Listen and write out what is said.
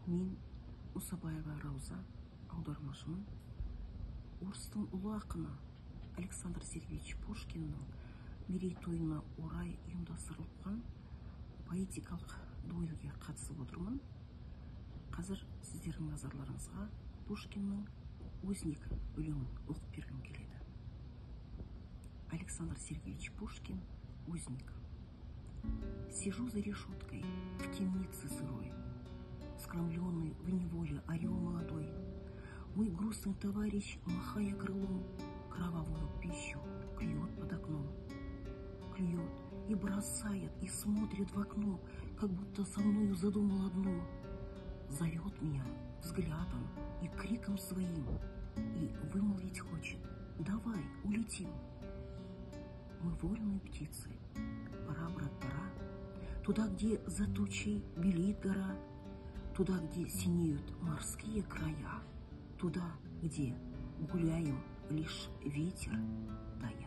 Мен Мұсабаева Рауза, аудармашымын. Орыстың ұлы ақыны Александр Сергеевич Пушкиннің мерейтойына орай ұйымдастырылған поэтикалық дуэльге қатысып отырмын. Қазір сіздердің назарларыңызға Пушкиннің «Узник» өлеңін оқып бергім келеді. Александр Сергеевич Пушкин «Узник». Сижу за решеткой в темнице сырой, скромленный в неволе орел молодой. Мой грустный товарищ, махая крылом, кровавую пищу клюет под окном. Клюет и бросает, и смотрит в окно, как будто со мною задумал одно. Зовет меня взглядом и криком своим, и вымолвить хочет: давай, улетим. Мы вольные птицы, пора, брат, пора, туда, где за тучей белеет гора, туда, где синеют морские края, туда, где гуляем, лишь ветер тает.